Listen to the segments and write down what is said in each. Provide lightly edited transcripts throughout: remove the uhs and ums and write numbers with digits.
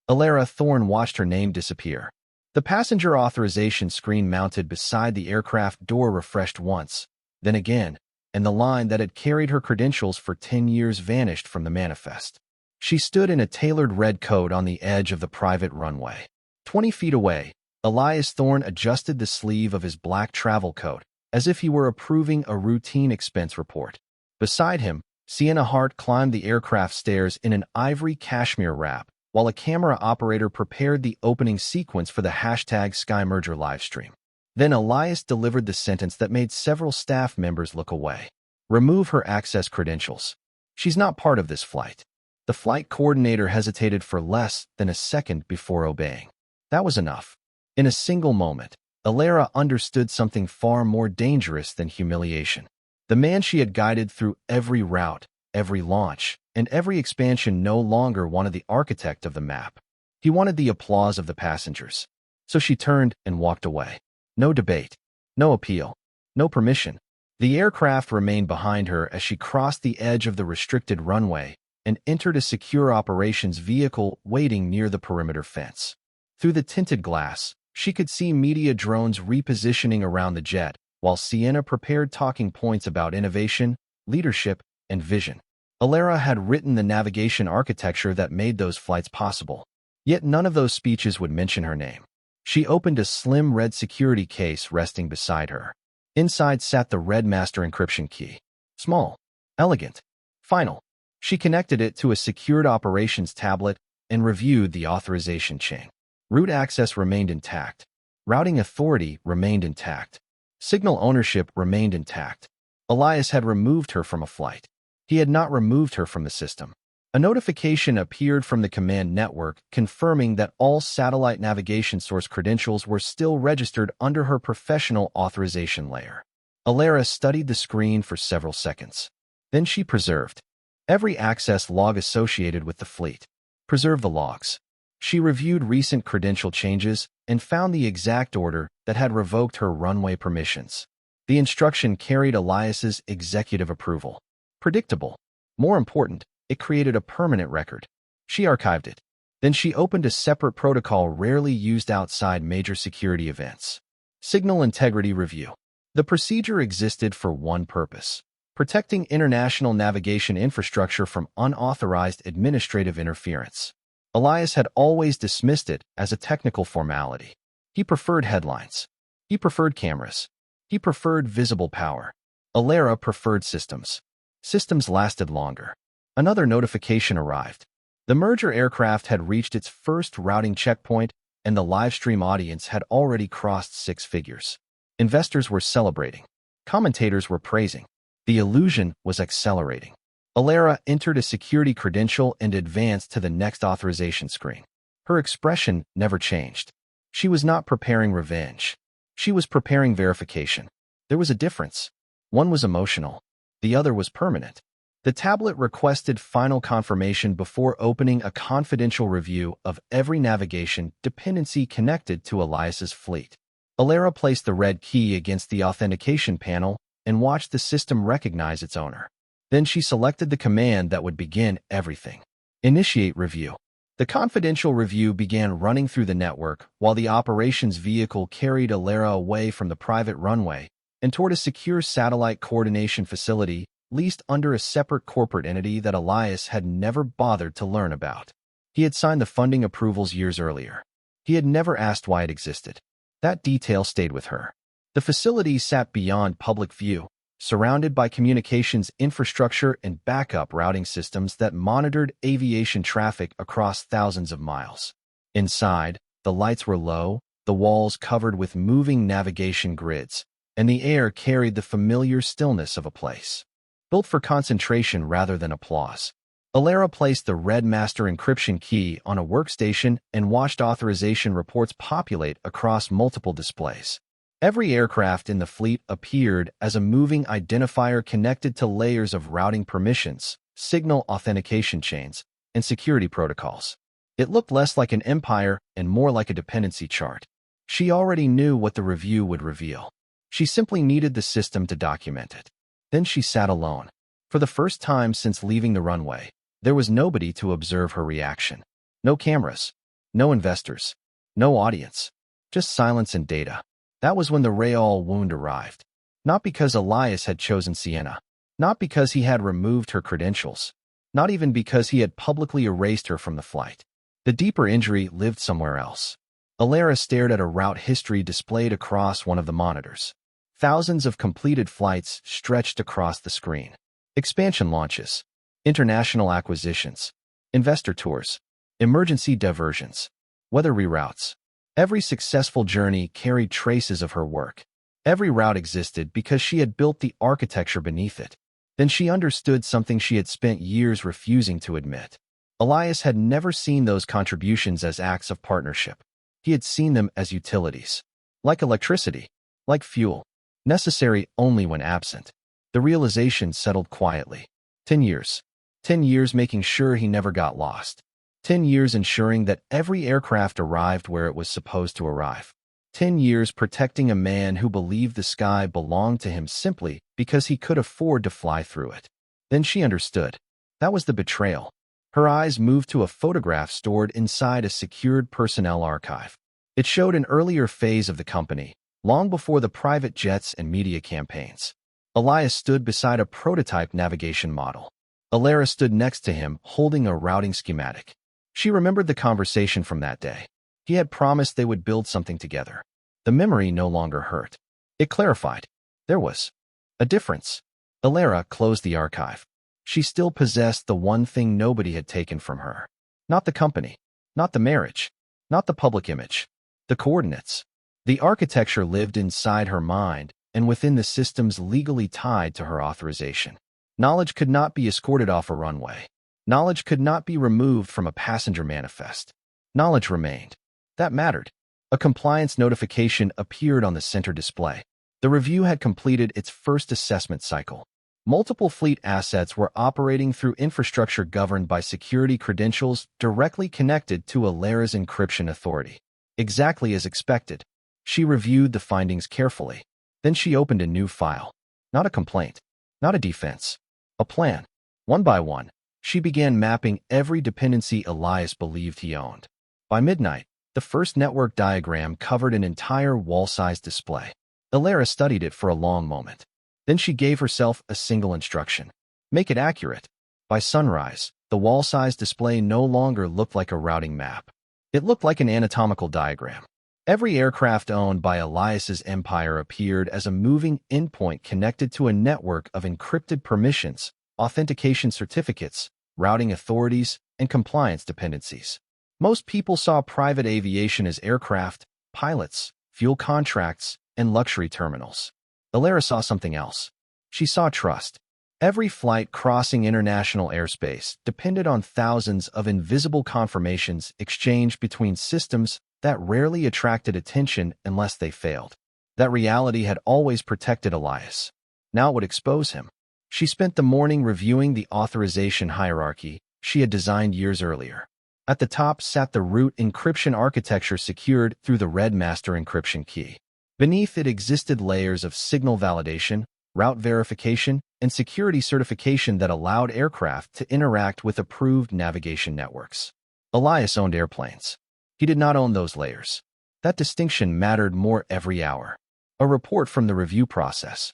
Alara Thorne watched her name disappear. The passenger authorization screen mounted beside the aircraft door refreshed once, then again, and the line that had carried her credentials for 10 years vanished from the manifest. She stood in a tailored red coat on the edge of the private runway. 20 feet away, Elias Thorne adjusted the sleeve of his black travel coat, as if he were approving a routine expense report. Beside him, Sienna Hart climbed the aircraft stairs in an ivory cashmere wrap, while a camera operator prepared the opening sequence for the #SkyMerger livestream. Then Elias delivered the sentence that made several staff members look away. Remove her access credentials. She's not part of this flight. The flight coordinator hesitated for less than a second before obeying. That was enough. In a single moment, Alara understood something far more dangerous than humiliation. The man she had guided through every route, every launch, and every expansion no longer wanted the architect of the map. He wanted the applause of the passengers. So she turned and walked away. No debate, no appeal, no permission. The aircraft remained behind her as she crossed the edge of the restricted runway and entered a secure operations vehicle waiting near the perimeter fence. Through the tinted glass, she could see media drones repositioning around the jet, while Sienna prepared talking points about innovation, leadership, and vision. Alara had written the navigation architecture that made those flights possible. Yet none of those speeches would mention her name. She opened a slim red security case resting beside her. Inside sat the Red Master Encryption Key. Small, elegant, final. She connected it to a secured operations tablet and reviewed the authorization chain. Route access remained intact. Routing authority remained intact. Signal ownership remained intact. Elias had removed her from a flight. He had not removed her from the system. A notification appeared from the command network confirming that all satellite navigation source credentials were still registered under her professional authorization layer. Alara studied the screen for several seconds. Then she preserved every access log associated with the fleet. Preserve the logs. She reviewed recent credential changes and found the exact order that had revoked her runway permissions. The instruction carried Elias's executive approval. Predictable. More important, it created a permanent record. She archived it. Then she opened a separate protocol rarely used outside major security events. Signal Integrity Review. The procedure existed for one purpose: protecting international navigation infrastructure from unauthorized administrative interference. Elias had always dismissed it as a technical formality. He preferred headlines. He preferred cameras. He preferred visible power. Alara preferred systems. Systems lasted longer. Another notification arrived. The merger aircraft had reached its first routing checkpoint, and the livestream audience had already crossed 6 figures. Investors were celebrating. Commentators were praising. The illusion was accelerating. Alara entered a security credential and advanced to the next authorization screen. Her expression never changed. She was not preparing revenge. She was preparing verification. There was a difference. One was emotional. The other was permanent. The tablet requested final confirmation before opening a confidential review of every navigation dependency connected to Elias's fleet. Alara placed the red key against the authentication panel and watched the system recognize its owner. Then she selected the command that would begin everything. Initiate review. The confidential review began running through the network while the operations vehicle carried Alara away from the private runway and toward a secure satellite coordination facility leased under a separate corporate entity that Elias had never bothered to learn about. He had signed the funding approvals years earlier. He had never asked why it existed. That detail stayed with her. The facility sat beyond public view, surrounded by communications infrastructure and backup routing systems that monitored aviation traffic across thousands of miles. Inside, the lights were low, the walls covered with moving navigation grids, and the air carried the familiar stillness of a place built for concentration rather than applause. Alara placed the Red Master Encryption Key on a workstation and watched authorization reports populate across multiple displays. Every aircraft in the fleet appeared as a moving identifier connected to layers of routing permissions, signal authentication chains, and security protocols. It looked less like an empire and more like a dependency chart. She already knew what the review would reveal. She simply needed the system to document it. Then she sat alone. For the first time since leaving the runway, there was nobody to observe her reaction. No cameras, No investors. No audience. Just silence and data. That was when the real wound arrived. Not because Elias had chosen Sienna. Not because he had removed her credentials. Not even because he had publicly erased her from the flight. The deeper injury lived somewhere else. Alara stared at a route history displayed across one of the monitors. Thousands of completed flights stretched across the screen. Expansion launches. International acquisitions. Investor tours. Emergency diversions. Weather reroutes. Every successful journey carried traces of her work. Every route existed because she had built the architecture beneath it. Then she understood something she had spent years refusing to admit. Elias had never seen those contributions as acts of partnership. He had seen them as utilities. Like electricity. Like fuel. Necessary only when absent. The realization settled quietly. 10 years. 10 years making sure he never got lost. 10 years ensuring that every aircraft arrived where it was supposed to arrive. 10 years protecting a man who believed the sky belonged to him simply because he could afford to fly through it. Then she understood. That was the betrayal. Her eyes moved to a photograph stored inside a secured personnel archive. It showed an earlier phase of the company, long before the private jets and media campaigns. Elias stood beside a prototype navigation model. Alara stood next to him, holding a routing schematic. She remembered the conversation from that day. He had promised they would build something together. The memory no longer hurt. It clarified. There was a difference. Alara closed the archive. She still possessed the one thing nobody had taken from her. Not the company. Not the marriage. Not the public image. The coordinates. The architecture lived inside her mind and within the systems legally tied to her authorization. Knowledge could not be escorted off a runway. Knowledge could not be removed from a passenger manifest. Knowledge remained. That mattered. A compliance notification appeared on the center display. The review had completed its first assessment cycle. Multiple fleet assets were operating through infrastructure governed by security credentials directly connected to Alara's encryption authority. Exactly as expected. She reviewed the findings carefully. Then she opened a new file. Not a complaint. Not a defense. A plan. One by one, she began mapping every dependency Elias believed he owned. By midnight, the first network diagram covered an entire wall-sized display. Alara studied it for a long moment. Then she gave herself a single instruction. Make it accurate. By sunrise, the wall-sized display no longer looked like a routing map. It looked like an anatomical diagram. Every aircraft owned by Elias's empire appeared as a moving endpoint connected to a network of encrypted permissions, authentication certificates, routing authorities, and compliance dependencies. Most people saw private aviation as aircraft, pilots, fuel contracts, and luxury terminals. Alara saw something else. She saw trust. Every flight crossing international airspace depended on thousands of invisible confirmations exchanged between systems that rarely attracted attention unless they failed. That reality had always protected Elias. Now it would expose him. She spent the morning reviewing the authorization hierarchy she had designed years earlier. At the top sat the root encryption architecture secured through the Red Master Encryption Key. Beneath it existed layers of signal validation, route verification, and security certification that allowed aircraft to interact with approved navigation networks. Elias owned airplanes. He did not own those layers. That distinction mattered more every hour. A report from the review process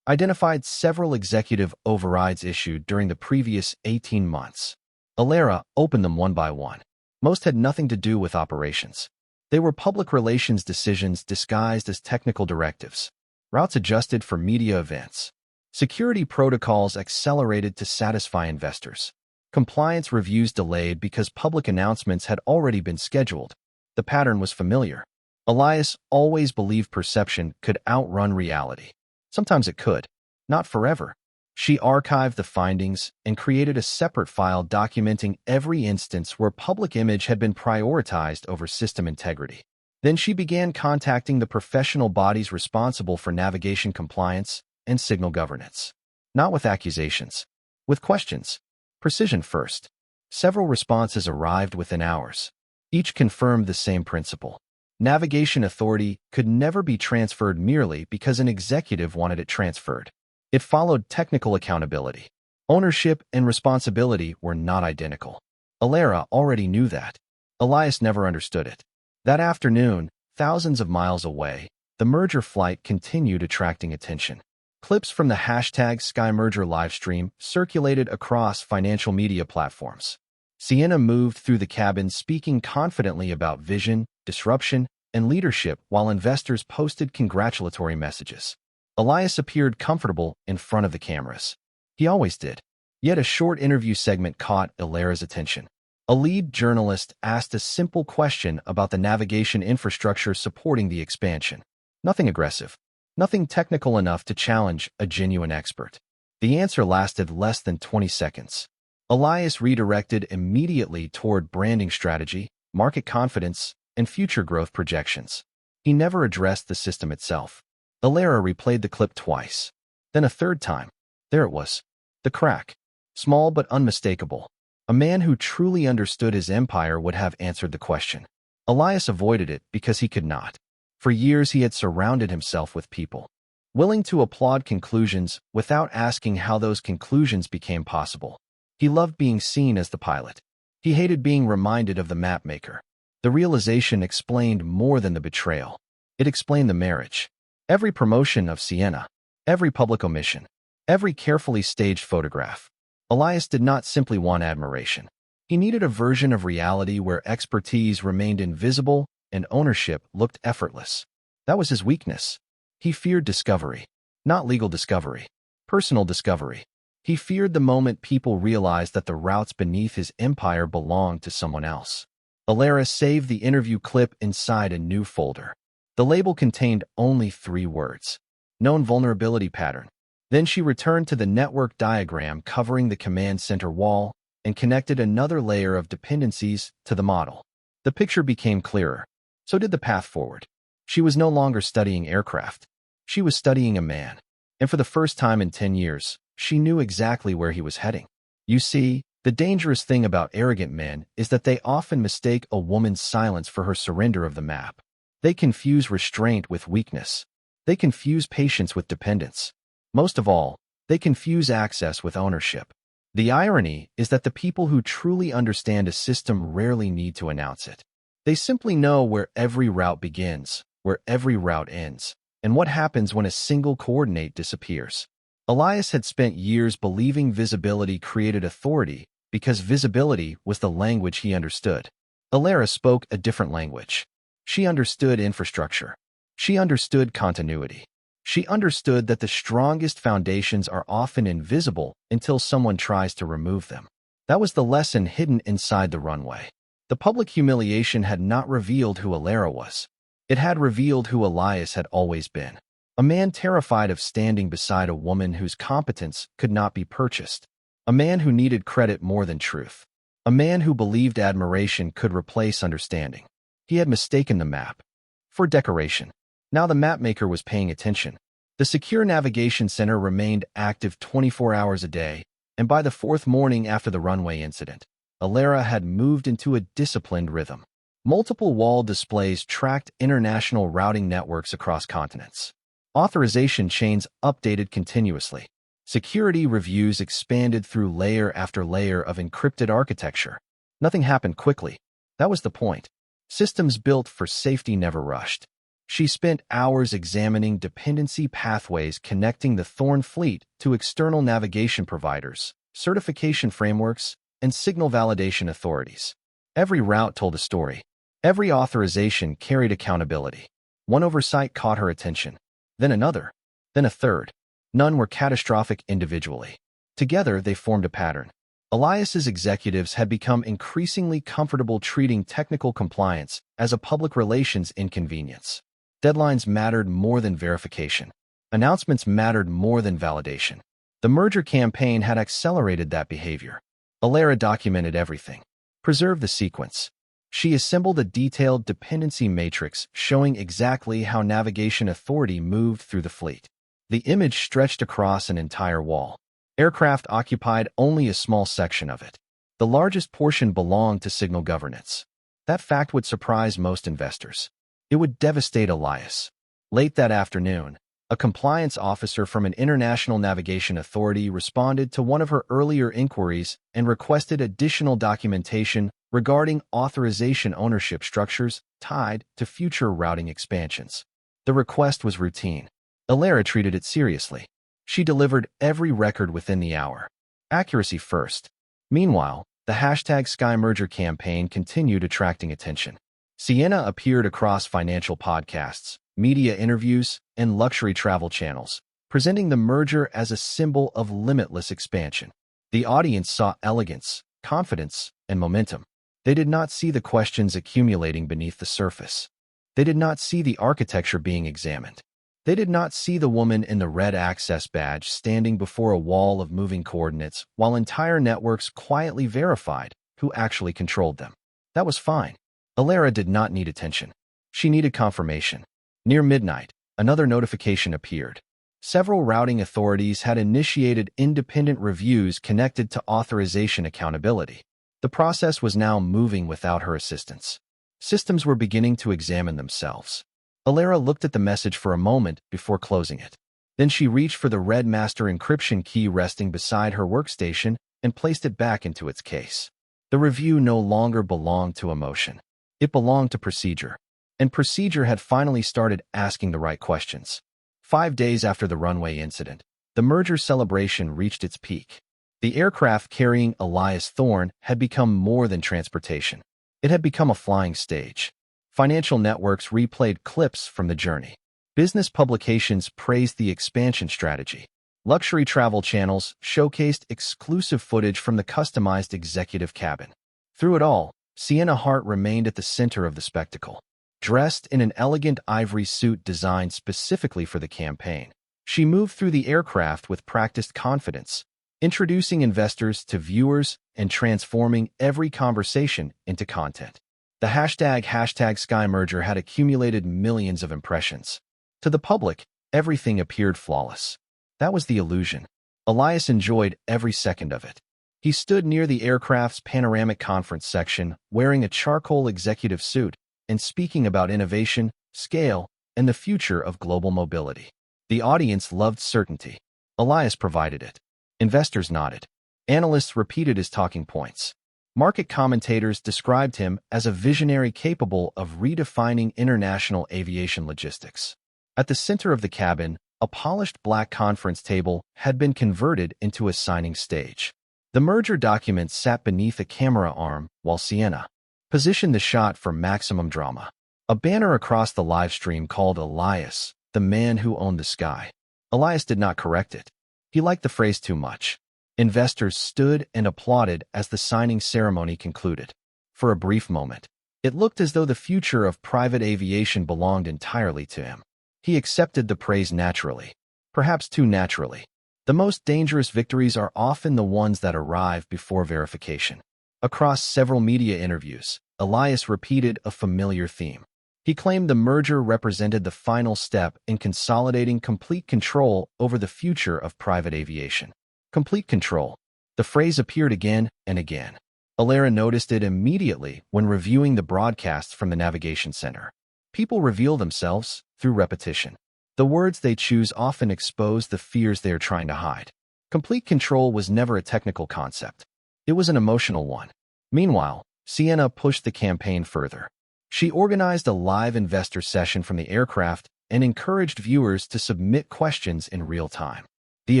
identified several executive overrides issued during the previous 18 months. Alara opened them one by one. Most had nothing to do with operations. They were public relations decisions disguised as technical directives. Routes adjusted for media events. Security protocols accelerated to satisfy investors. Compliance reviews delayed because public announcements had already been scheduled. The pattern was familiar. Elias always believed perception could outrun reality. Sometimes it could. Not forever. She archived the findings and created a separate file documenting every instance where public image had been prioritized over system integrity. Then she began contacting the professional bodies responsible for navigation compliance and signal governance. Not with accusations. With questions. Precision first. Several responses arrived within hours. Each confirmed the same principle. Navigation authority could never be transferred merely because an executive wanted it transferred. It followed technical accountability. Ownership and responsibility were not identical. Alara already knew that. Elias never understood it. That afternoon, thousands of miles away, the merger flight continued attracting attention. Clips from the hashtag SkyMerger livestream circulated across financial media platforms. Sienna moved through the cabin speaking confidently about vision, disruption, and leadership while investors posted congratulatory messages. Elias appeared comfortable in front of the cameras. He always did. Yet a short interview segment caught Ilara's attention. A lead journalist asked a simple question about the navigation infrastructure supporting the expansion. Nothing aggressive. Nothing technical enough to challenge a genuine expert. The answer lasted less than 20 seconds. Elias redirected immediately toward branding strategy, market confidence, and future growth projections. He never addressed the system itself. Ilara replayed the clip twice. Then a third time. There it was. The crack. Small but unmistakable. A man who truly understood his empire would have answered the question. Elias avoided it because he could not. For years he had surrounded himself with people willing to applaud conclusions without asking how those conclusions became possible. He loved being seen as the pilot. He hated being reminded of the mapmaker. The realization explained more than the betrayal. It explained the marriage. Every promotion of Sienna, every public omission, every carefully staged photograph. Elias did not simply want admiration. He needed a version of reality where expertise remained invisible and ownership looked effortless. That was his weakness. He feared discovery. Not legal discovery. Personal discovery. He feared the moment people realized that the routes beneath his empire belonged to someone else. Ilara saved the interview clip inside a new folder. The label contained only 3 words. Known vulnerability pattern. Then she returned to the network diagram covering the command center wall and connected another layer of dependencies to the model. The picture became clearer. So did the path forward. She was no longer studying aircraft. She was studying a man. And for the first time in 10 years, she knew exactly where he was heading. You see, the dangerous thing about arrogant men is that they often mistake a woman's silence for her surrender of the map. They confuse restraint with weakness. They confuse patience with dependence. Most of all, they confuse access with ownership. The irony is that the people who truly understand a system rarely need to announce it. They simply know where every route begins, where every route ends, and what happens when a single coordinate disappears. Elias had spent years believing visibility created authority because visibility was the language he understood. Ilara spoke a different language. She understood infrastructure. She understood continuity. She understood that the strongest foundations are often invisible until someone tries to remove them. That was the lesson hidden inside the runway. The public humiliation had not revealed who Ilara was. It had revealed who Elias had always been. A man terrified of standing beside a woman whose competence could not be purchased. A man who needed credit more than truth. A man who believed admiration could replace understanding. He had mistaken the map for decoration. Now the mapmaker was paying attention. The secure navigation center remained active 24 hours a day, and by the 4th morning after the runway incident, Ilara had moved into a disciplined rhythm. Multiple wall displays tracked international routing networks across continents. Authorization chains updated continuously. Security reviews expanded through layer after layer of encrypted architecture. Nothing happened quickly. That was the point. Systems built for safety never rushed. She spent hours examining dependency pathways connecting the Thorn fleet to external navigation providers, certification frameworks, and signal validation authorities. Every route told a story. Every authorization carried accountability. One oversight caught her attention, then another, then a third. None were catastrophic individually. Together, they formed a pattern. Elias's executives had become increasingly comfortable treating technical compliance as a public relations inconvenience. Deadlines mattered more than verification. Announcements mattered more than validation. The merger campaign had accelerated that behavior. Ilara documented everything. Preserved the sequence. She assembled a detailed dependency matrix showing exactly how navigation authority moved through the fleet. The image stretched across an entire wall. Aircraft occupied only a small section of it. The largest portion belonged to signal governance. That fact would surprise most investors. It would devastate Elias. Late that afternoon, a compliance officer from an international navigation authority responded to one of her earlier inquiries and requested additional documentation regarding authorization ownership structures tied to future routing expansions. The request was routine. Alara treated it seriously. She delivered every record within the hour. Accuracy first. Meanwhile, the hashtag SkyMerger campaign continued attracting attention. Sienna appeared across financial podcasts, media interviews, and luxury travel channels, presenting the merger as a symbol of limitless expansion. The audience saw elegance, confidence, and momentum. They did not see the questions accumulating beneath the surface. They did not see the architecture being examined. They did not see the woman in the red access badge standing before a wall of moving coordinates while entire networks quietly verified who actually controlled them. That was fine. Alara did not need attention. She needed confirmation. Near midnight, another notification appeared. Several routing authorities had initiated independent reviews connected to authorization accountability. The process was now moving without her assistance. Systems were beginning to examine themselves. Alara looked at the message for a moment before closing it. Then she reached for the Red Master Encryption Key resting beside her workstation and placed it back into its case. The review no longer belonged to emotion. It belonged to procedure. And procedure had finally started asking the right questions. 5 days after the runway incident, the merger celebration reached its peak. The aircraft carrying Elias Thorne had become more than transportation. It had become a flying stage. Financial networks replayed clips from the journey. Business publications praised the expansion strategy. Luxury travel channels showcased exclusive footage from the customized executive cabin. Through it all, Sienna Hart remained at the center of the spectacle. Dressed in an elegant ivory suit designed specifically for the campaign, she moved through the aircraft with practiced confidence, introducing investors to viewers and transforming every conversation into content. The hashtag SkyMerger had accumulated millions of impressions. To the public, everything appeared flawless. That was the illusion. Elias enjoyed every second of it. He stood near the aircraft's panoramic conference section, wearing a charcoal executive suit, and speaking about innovation, scale, and the future of global mobility. The audience loved certainty. Elias provided it. Investors nodded. Analysts repeated his talking points. Market commentators described him as a visionary capable of redefining international aviation logistics. At the center of the cabin, a polished black conference table had been converted into a signing stage. The merger documents sat beneath a camera arm while Sienna positioned the shot for maximum drama. A banner across the livestream called Elias, the man who owned the sky. Elias did not correct it. He liked the phrase too much. Investors stood and applauded as the signing ceremony concluded. For a brief moment, it looked as though the future of private aviation belonged entirely to him. He accepted the praise naturally, perhaps too naturally. The most dangerous victories are often the ones that arrive before verification. Across several media interviews, Elias repeated a familiar theme. He claimed the merger represented the final step in consolidating complete control over the future of private aviation. Complete control. The phrase appeared again and again. Alara noticed it immediately when reviewing the broadcasts from the navigation center. People reveal themselves through repetition. The words they choose often expose the fears they are trying to hide. Complete control was never a technical concept. It was an emotional one. Meanwhile, Sienna pushed the campaign further. She organized a live investor session from the aircraft and encouraged viewers to submit questions in real time. The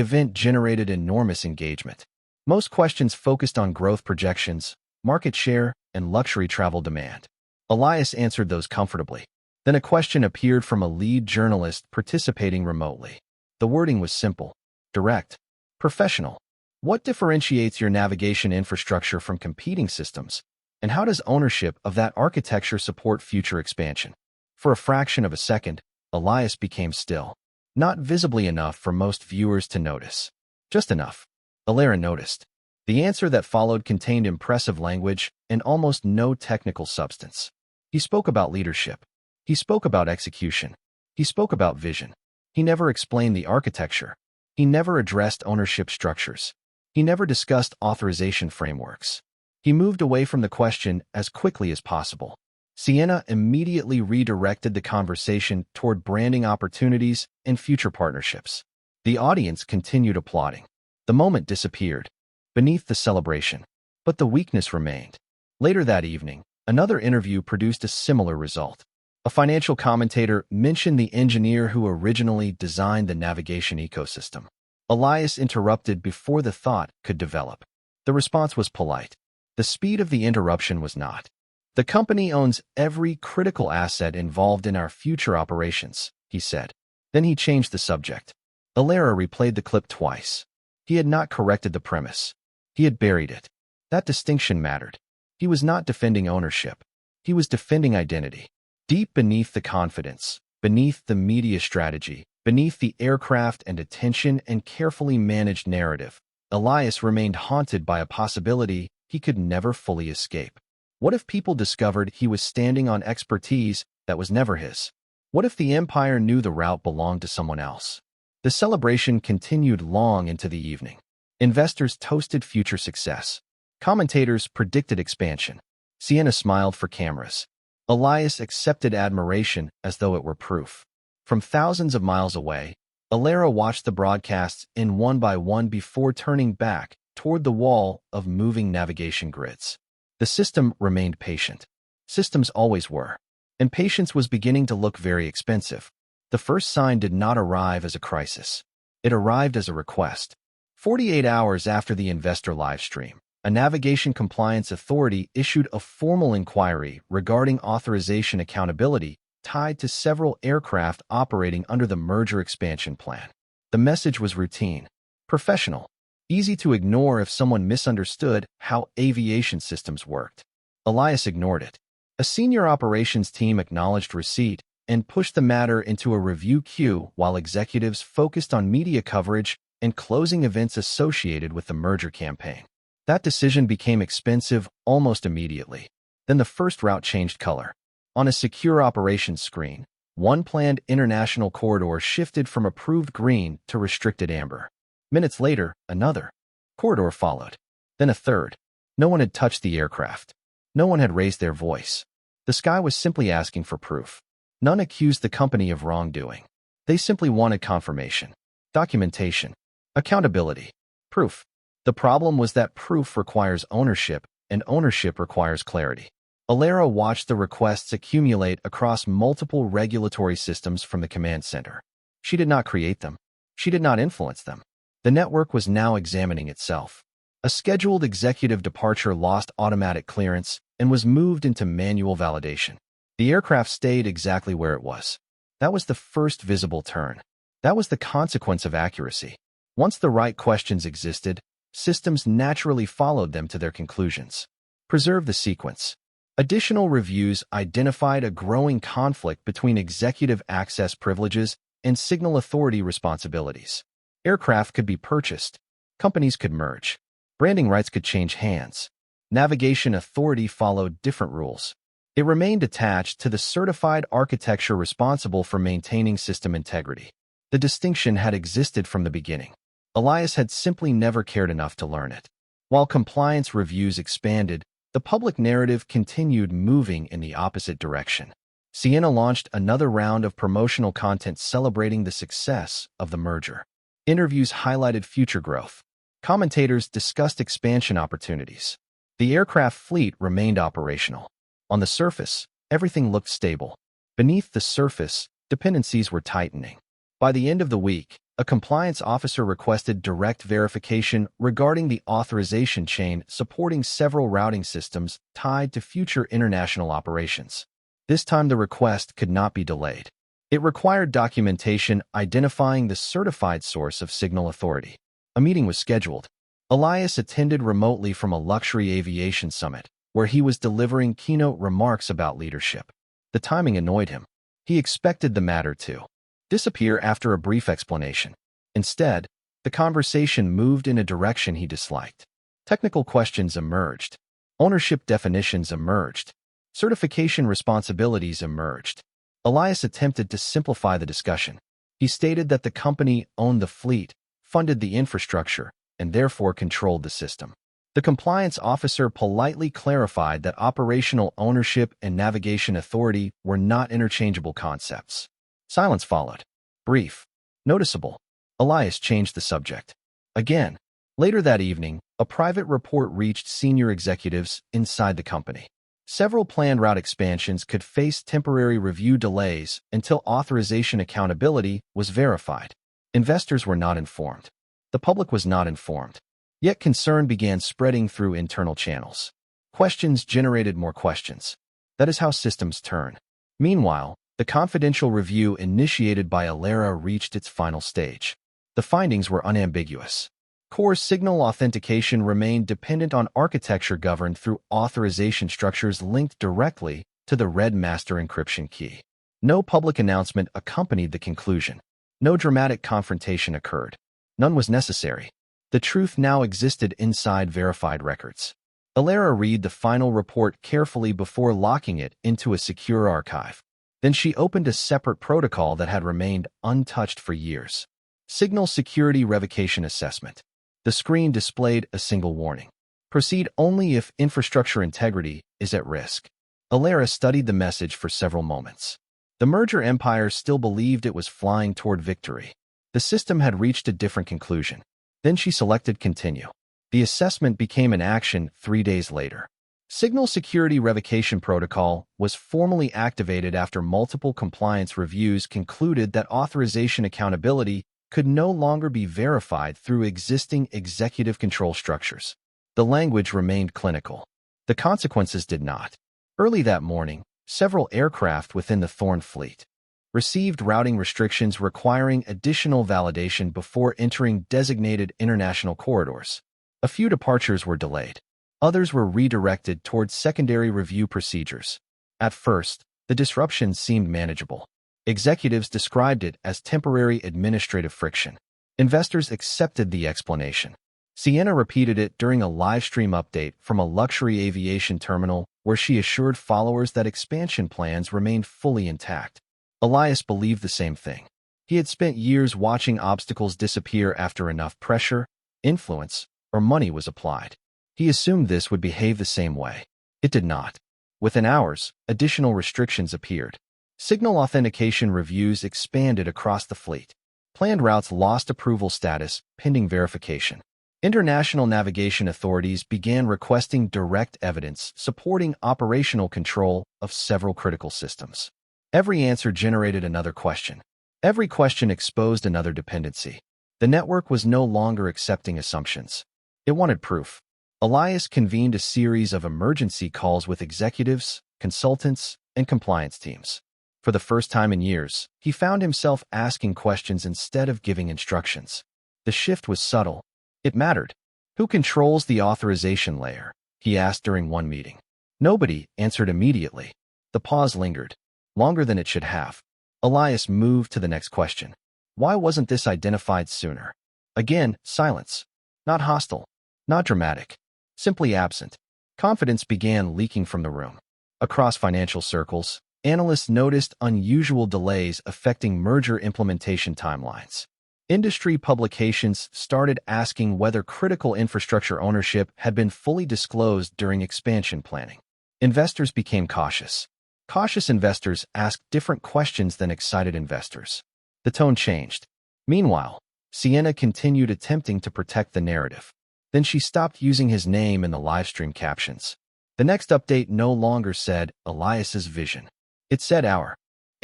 event generated enormous engagement. Most questions focused on growth projections, market share, and luxury travel demand. Elias answered those comfortably. Then a question appeared from a lead journalist participating remotely. The wording was simple, direct, professional. What differentiates your navigation infrastructure from competing systems? And how does ownership of that architecture support future expansion? For a fraction of a second, Elias became still. Not visibly enough for most viewers to notice. Just enough. Alara noticed. The answer that followed contained impressive language and almost no technical substance. He spoke about leadership. He spoke about execution. He spoke about vision. He never explained the architecture. He never addressed ownership structures. He never discussed authorization frameworks. He moved away from the question as quickly as possible. Sienna immediately redirected the conversation toward branding opportunities and future partnerships. The audience continued applauding. The moment disappeared beneath the celebration, but the weakness remained. Later that evening, another interview produced a similar result. A financial commentator mentioned the engineer who originally designed the navigation ecosystem. Elias interrupted before the thought could develop. The response was polite. The speed of the interruption was not. The company owns every critical asset involved in our future operations, he said. Then he changed the subject. Alara replayed the clip twice. He had not corrected the premise. He had buried it. That distinction mattered. He was not defending ownership. He was defending identity. Deep beneath the confidence, beneath the media strategy, beneath the aircraft and attention and carefully managed narrative, Elias remained haunted by a possibility he could never fully escape. What if people discovered he was standing on expertise that was never his? What if the empire knew the route belonged to someone else? The celebration continued long into the evening. Investors toasted future success. Commentators predicted expansion. Sienna smiled for cameras. Elias accepted admiration as though it were proof. From thousands of miles away, Alara watched the broadcasts in one by one before turning back toward the wall of moving navigation grids. The system remained patient. Systems always were. And patience was beginning to look very expensive. The first sign did not arrive as a crisis. It arrived as a request. 48 hours after the investor livestream, a navigation compliance authority issued a formal inquiry regarding authorization accountability tied to several aircraft operating under the merger expansion plan. The message was routine, professional, easy to ignore if someone misunderstood how aviation systems worked. Elias ignored it. A senior operations team acknowledged receipt and pushed the matter into a review queue while executives focused on media coverage and closing events associated with the merger campaign. That decision became expensive almost immediately. Then the first route changed color. On a secure operations screen, one planned international corridor shifted from approved green to restricted amber. Minutes later, another corridor followed. Then a third. No one had touched the aircraft. No one had raised their voice. The sky was simply asking for proof. None accused the company of wrongdoing. They simply wanted confirmation, documentation, accountability, proof. The problem was that proof requires ownership, and ownership requires clarity. Alara watched the requests accumulate across multiple regulatory systems from the command center. She did not create them. She did not influence them. The network was now examining itself. A scheduled executive departure lost automatic clearance and was moved into manual validation. The aircraft stayed exactly where it was. That was the first visible turn. That was the consequence of accuracy. Once the right questions existed, systems naturally followed them to their conclusions. Preserve the sequence. Additional reviews identified a growing conflict between executive access privileges and signal authority responsibilities. Aircraft could be purchased. Companies could merge. Branding rights could change hands. Navigation authority followed different rules. It remained attached to the certified architecture responsible for maintaining system integrity. The distinction had existed from the beginning. Elias had simply never cared enough to learn it. While compliance reviews expanded, the public narrative continued moving in the opposite direction. Sienna launched another round of promotional content celebrating the success of the merger. Interviews highlighted future growth. Commentators discussed expansion opportunities. The aircraft fleet remained operational. On the surface, everything looked stable. Beneath the surface, dependencies were tightening. By the end of the week, a compliance officer requested direct verification regarding the authorization chain supporting several routing systems tied to future international operations. This time the request could not be delayed. It required documentation identifying the certified source of signal authority. A meeting was scheduled. Elias attended remotely from a luxury aviation summit, where he was delivering keynote remarks about leadership. The timing annoyed him. He expected the matter to disappear after a brief explanation. Instead, the conversation moved in a direction he disliked. Technical questions emerged. Ownership definitions emerged. Certification responsibilities emerged. Elias attempted to simplify the discussion. He stated that the company owned the fleet, funded the infrastructure, and therefore controlled the system. The compliance officer politely clarified that operational ownership and navigation authority were not interchangeable concepts. Silence followed. Brief. Noticeable. Elias changed the subject. Again. Later that evening, A private report reached senior executives inside the company. Several planned route expansions could face temporary review delays until authorization accountability was verified. Investors were not informed. The public was not informed. Yet concern began spreading through internal channels. Questions generated more questions. That is how systems turn. Meanwhile, the confidential review initiated by Alara reached its final stage. The findings were unambiguous. Core signal authentication remained dependent on architecture governed through authorization structures linked directly to the Red Master Encryption Key. No public announcement accompanied the conclusion. No dramatic confrontation occurred. None was necessary. The truth now existed inside verified records. Alara read the final report carefully before locking it into a secure archive. Then she opened a separate protocol that had remained untouched for years. Signal Security Revocation Assessment. The screen displayed a single warning. Proceed only if infrastructure integrity is at risk. Alara studied the message for several moments. The merger empire still believed it was flying toward victory. The system had reached a different conclusion. Then she selected Continue. The assessment became an action 3 days later. Signal Security Revocation Protocol was formally activated after multiple compliance reviews concluded that authorization accountability could no longer be verified through existing executive control structures. The language remained clinical. The consequences did not. Early that morning, several aircraft within the Thorn fleet received routing restrictions requiring additional validation before entering designated international corridors. A few departures were delayed. Others were redirected towards secondary review procedures. At first, the disruption seemed manageable. Executives described it as temporary administrative friction. Investors accepted the explanation. Sienna repeated it during a livestream update from a luxury aviation terminal where she assured followers that expansion plans remained fully intact. Elias believed the same thing. He had spent years watching obstacles disappear after enough pressure, influence, or money was applied. He assumed this would behave the same way. It did not. Within hours, additional restrictions appeared. Signal authentication reviews expanded across the fleet. Planned routes lost approval status pending verification. International navigation authorities began requesting direct evidence supporting operational control of several critical systems. Every answer generated another question. Every question exposed another dependency. The network was no longer accepting assumptions. It wanted proof. Elias convened a series of emergency calls with executives, consultants, and compliance teams. For the first time in years, he found himself asking questions instead of giving instructions. The shift was subtle. It mattered. Who controls the authorization layer? He asked during one meeting. Nobody answered immediately. The pause lingered, longer than it should have. Elias moved to the next question. Why wasn't this identified sooner? Again, silence. Not hostile. Not dramatic. Simply absent. Confidence began leaking from the room. Across financial circles, analysts noticed unusual delays affecting merger implementation timelines. Industry publications started asking whether critical infrastructure ownership had been fully disclosed during expansion planning. Investors became cautious. Cautious investors asked different questions than excited investors. The tone changed. Meanwhile, Sienna continued attempting to protect the narrative. Then she stopped using his name in the livestream captions. The next update no longer said Elias's vision. It said our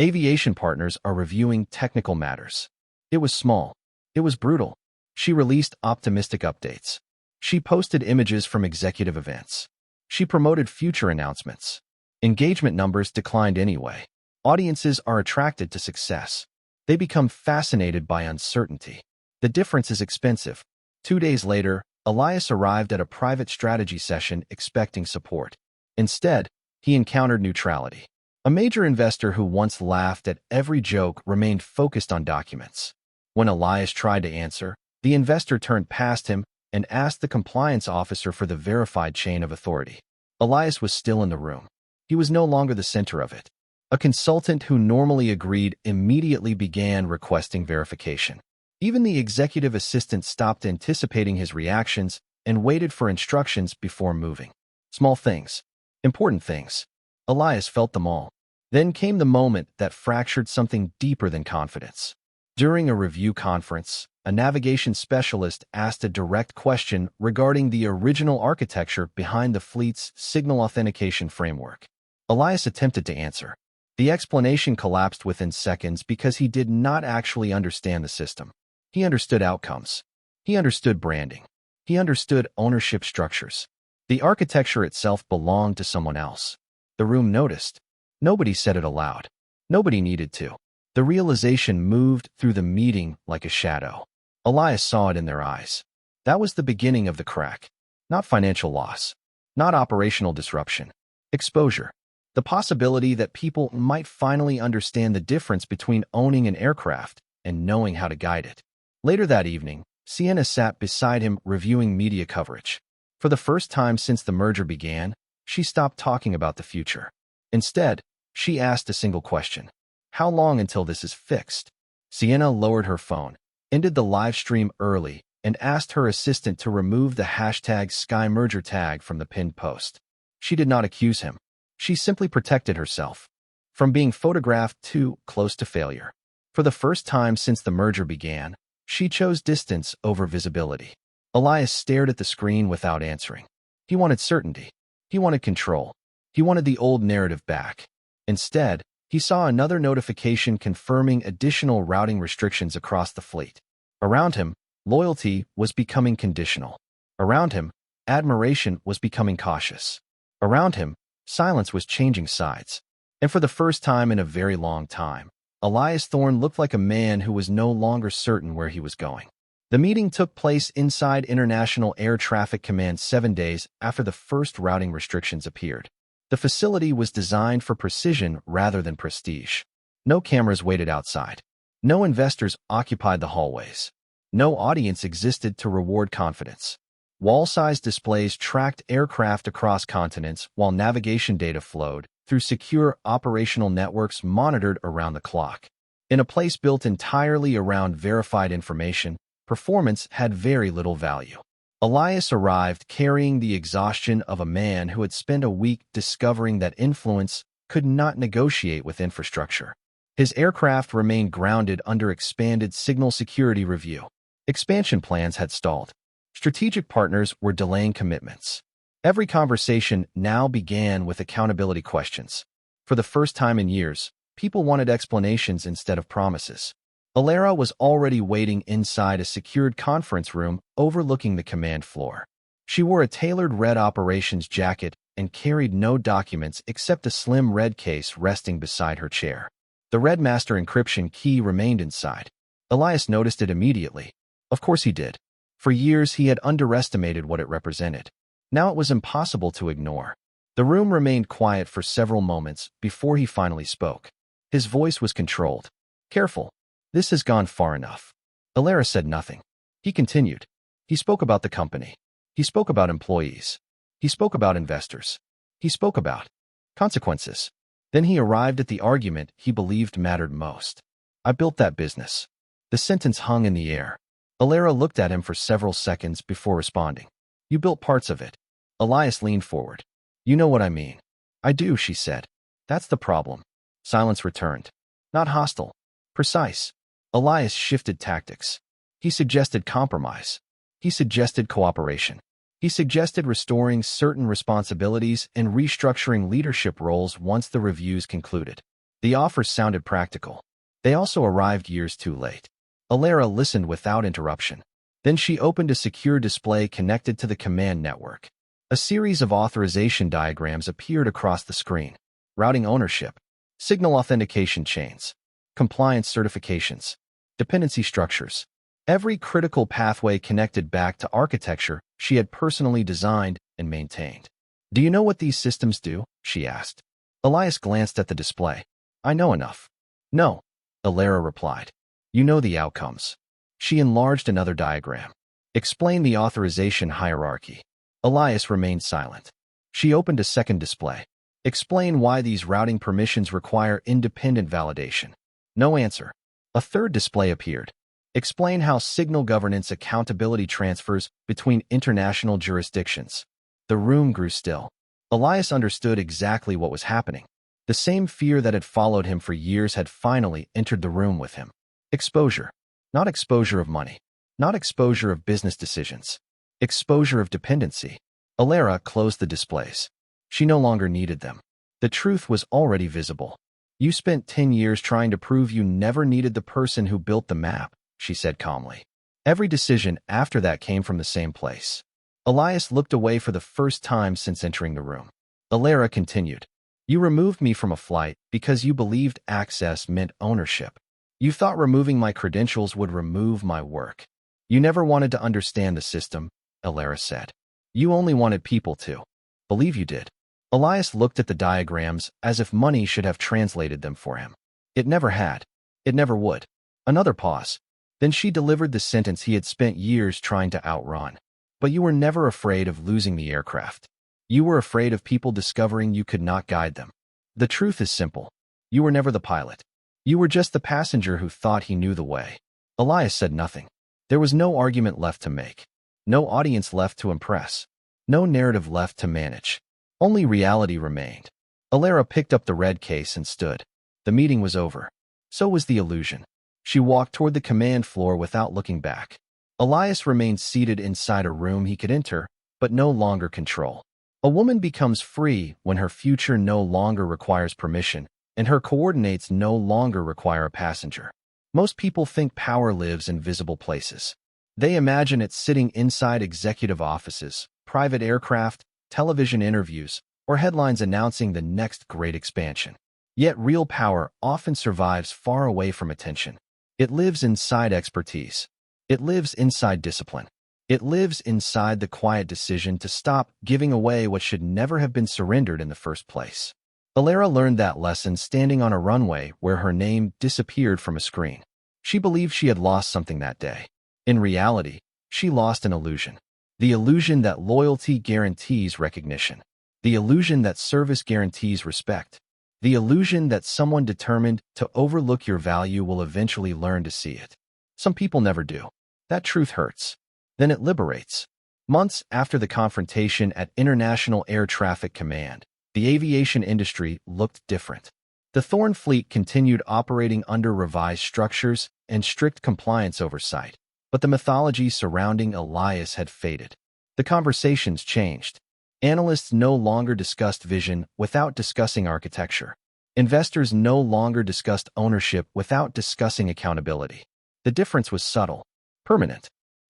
aviation partners are reviewing technical matters. It was small. It was brutal. She released optimistic updates. She posted images from executive events. She promoted future announcements. Engagement numbers declined anyway. Audiences are attracted to success. They become fascinated by uncertainty. The difference is expensive. 2 days later, Elias arrived at a private strategy session expecting support. Instead, he encountered neutrality. A major investor who once laughed at every joke remained focused on documents. When Elias tried to answer, the investor turned past him and asked the compliance officer for the verified chain of authority. Elias was still in the room. He was no longer the center of it. A consultant who normally agreed immediately began requesting verification. Even the executive assistant stopped anticipating his reactions and waited for instructions before moving. Small things. Important things. Elias felt them all. Then came the moment that fractured something deeper than confidence. During a review conference, a navigation specialist asked a direct question regarding the original architecture behind the fleet's signal authentication framework. Elias attempted to answer. The explanation collapsed within seconds because he did not actually understand the system. He understood outcomes. He understood branding. He understood ownership structures. The architecture itself belonged to someone else. The room noticed. Nobody said it aloud. Nobody needed to. The realization moved through the meeting like a shadow. Elias saw it in their eyes. That was the beginning of the crack. Not financial loss. Not operational disruption. Exposure. The possibility that people might finally understand the difference between owning an aircraft and knowing how to guide it. Later that evening, Sienna sat beside him reviewing media coverage. For the first time since the merger began, she stopped talking about the future. Instead, she asked a single question. How long until this is fixed? Sienna lowered her phone, ended the live stream early, and asked her assistant to remove the hashtag #SkyMerger tag from the pinned post. She did not accuse him. She simply protected herself from being photographed too close to failure. For the first time since the merger began, she chose distance over visibility. Elias stared at the screen without answering. He wanted certainty. He wanted control. He wanted the old narrative back. Instead, he saw another notification confirming additional routing restrictions across the fleet. Around him, loyalty was becoming conditional. Around him, admiration was becoming cautious. Around him, silence was changing sides. And for the first time in a very long time, Elias Thorne looked like a man who was no longer certain where he was going. The meeting took place inside International Air Traffic Command 7 days after the first routing restrictions appeared. The facility was designed for precision rather than prestige. No cameras waited outside. No investors occupied the hallways. No audience existed to reward confidence. Wall-sized displays tracked aircraft across continents while navigation data flowed through secure operational networks monitored around the clock. In a place built entirely around verified information, performance had very little value. Elias arrived carrying the exhaustion of a man who had spent a week discovering that influence could not negotiate with infrastructure. His aircraft remained grounded under expanded signal security review. Expansion plans had stalled. Strategic partners were delaying commitments. Every conversation now began with accountability questions. For the first time in years, people wanted explanations instead of promises. Alara was already waiting inside a secured conference room overlooking the command floor. She wore a tailored red operations jacket and carried no documents except a slim red case resting beside her chair. The Red Master Encryption Key remained inside. Elias noticed it immediately. Of course he did. For years he had underestimated what it represented. Now it was impossible to ignore. The room remained quiet for several moments before he finally spoke. His voice was controlled. Careful. This has gone far enough. Alara said nothing. He continued. He spoke about the company. He spoke about employees. He spoke about investors. He spoke about consequences. Then he arrived at the argument he believed mattered most. I built that business. The sentence hung in the air. Alara looked at him for several seconds before responding. You built parts of it. Elias leaned forward. You know what I mean. I do, she said. That's the problem. Silence returned. Not hostile. Precise. Elias shifted tactics. He suggested compromise. He suggested cooperation. He suggested restoring certain responsibilities and restructuring leadership roles once the reviews concluded. The offers sounded practical. They also arrived years too late. Alara listened without interruption. Then she opened a secure display connected to the command network. A series of authorization diagrams appeared across the screen. Routing ownership, signal authentication chains, compliance certifications, dependency structures. Every critical pathway connected back to architecture she had personally designed and maintained. Do you know what these systems do? She asked. Elias glanced at the display. I know enough. No, Alara replied. You know the outcomes. She enlarged another diagram. Explain the authorization hierarchy. Elias remained silent. She opened a second display. Explain why these routing permissions require independent validation. No answer. A third display appeared. Explain how signal governance accountability transfers between international jurisdictions. The room grew still. Elias understood exactly what was happening. The same fear that had followed him for years had finally entered the room with him. Exposure. Not exposure of money. Not exposure of business decisions. Exposure of dependency. Alara closed the displays. She no longer needed them. The truth was already visible. You spent 10 years trying to prove you never needed the person who built the map, she said calmly. Every decision after that came from the same place. Elias looked away for the first time since entering the room. Alara continued. You removed me from a flight because you believed access meant ownership. You thought removing my credentials would remove my work. You never wanted to understand the system, Alara said. You only wanted people to believe you did. Elias looked at the diagrams as if money should have translated them for him. It never had. It never would. Another pause. Then she delivered the sentence he had spent years trying to outrun. But you were never afraid of losing the aircraft. You were afraid of people discovering you could not guide them. The truth is simple. You were never the pilot. You were just the passenger who thought he knew the way. Elias said nothing. There was no argument left to make. No audience left to impress. No narrative left to manage. Only reality remained. Alara picked up the red case and stood. The meeting was over. So was the illusion. She walked toward the command floor without looking back. Elias remained seated inside a room he could enter, but no longer control. A woman becomes free when her future no longer requires permission, and her coordinates no longer require a passenger. Most people think power lives in visible places. They imagine it sitting inside executive offices, private aircraft, television interviews, or headlines announcing the next great expansion. Yet real power often survives far away from attention. It lives inside expertise. It lives inside discipline. It lives inside the quiet decision to stop giving away what should never have been surrendered in the first place. Alara learned that lesson standing on a runway where her name disappeared from a screen. She believed she had lost something that day. In reality, she lost an illusion. The illusion that loyalty guarantees recognition. The illusion that service guarantees respect. The illusion that someone determined to overlook your value will eventually learn to see it. Some people never do. That truth hurts. Then it liberates. Months after the confrontation at International Air Traffic Command, the aviation industry looked different. The Thorn fleet continued operating under revised structures and strict compliance oversight, but the mythology surrounding Elias had faded. The conversations changed. Analysts no longer discussed vision without discussing architecture. Investors no longer discussed ownership without discussing accountability. The difference was subtle, permanent.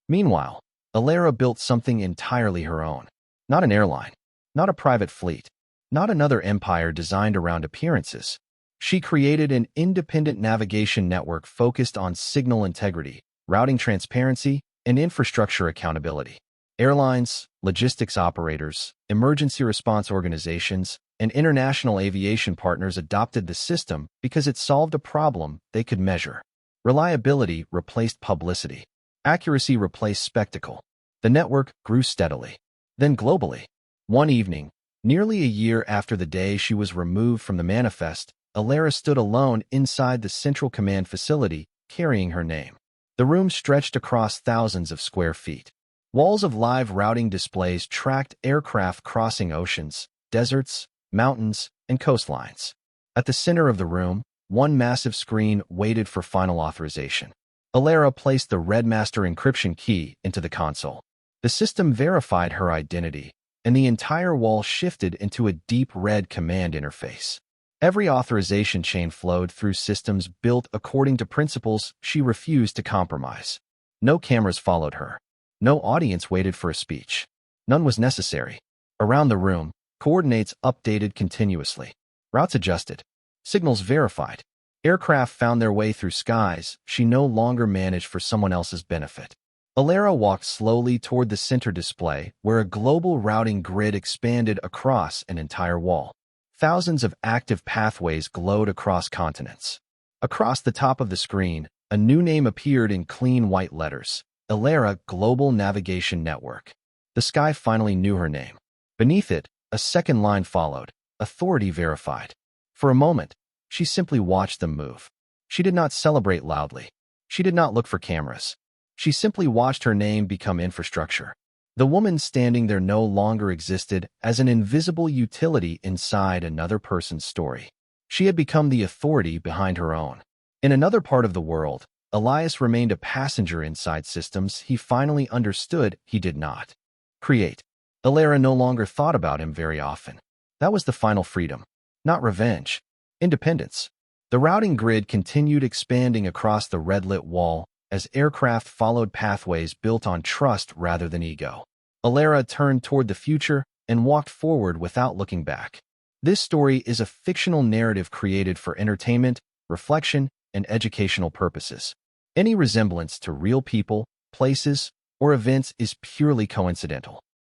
Meanwhile, Alara built something entirely her own. Not an airline, not a private fleet, not another empire designed around appearances. She created an independent navigation network focused on signal integrity, routing transparency, and infrastructure accountability. Airlines, logistics operators, emergency response organizations, and international aviation partners adopted the system because it solved a problem they could measure. Reliability replaced publicity. Accuracy replaced spectacle. The network grew steadily. Then globally. One evening, nearly a year after the day she was removed from the manifest, Alara stood alone inside the Central Command facility, carrying her name. The room stretched across thousands of square feet. Walls of live routing displays tracked aircraft crossing oceans, deserts, mountains, and coastlines. At the center of the room, one massive screen waited for final authorization. Alara placed the Red Master Encryption Key into the console. The system verified her identity, and the entire wall shifted into a deep red command interface. Every authorization chain flowed through systems built according to principles she refused to compromise. No cameras followed her. No audience waited for a speech. None was necessary. Around the room, coordinates updated continuously. Routes adjusted. Signals verified. Aircraft found their way through skies she no longer managed for someone else's benefit. Alara walked slowly toward the center display, where a global routing grid expanded across an entire wall. Thousands of active pathways glowed across continents. Across the top of the screen, a new name appeared in clean white letters. Alara Global Navigation Network. The sky finally knew her name. Beneath it, a second line followed. Authority verified. For a moment, she simply watched them move. She did not celebrate loudly. She did not look for cameras. She simply watched her name become infrastructure. The woman standing there no longer existed as an invisible utility inside another person's story. She had become the authority behind her own. In another part of the world, Elias remained a passenger inside systems he finally understood he did not create. Alara no longer thought about him very often. That was the final freedom, not revenge. Independence. The routing grid continued expanding across the red-lit wall as aircraft followed pathways built on trust rather than ego. Alara turned toward the future and walked forward without looking back. This story is a fictional narrative created for entertainment, reflection, and educational purposes. Any resemblance to real people, places, or events is purely coincidental.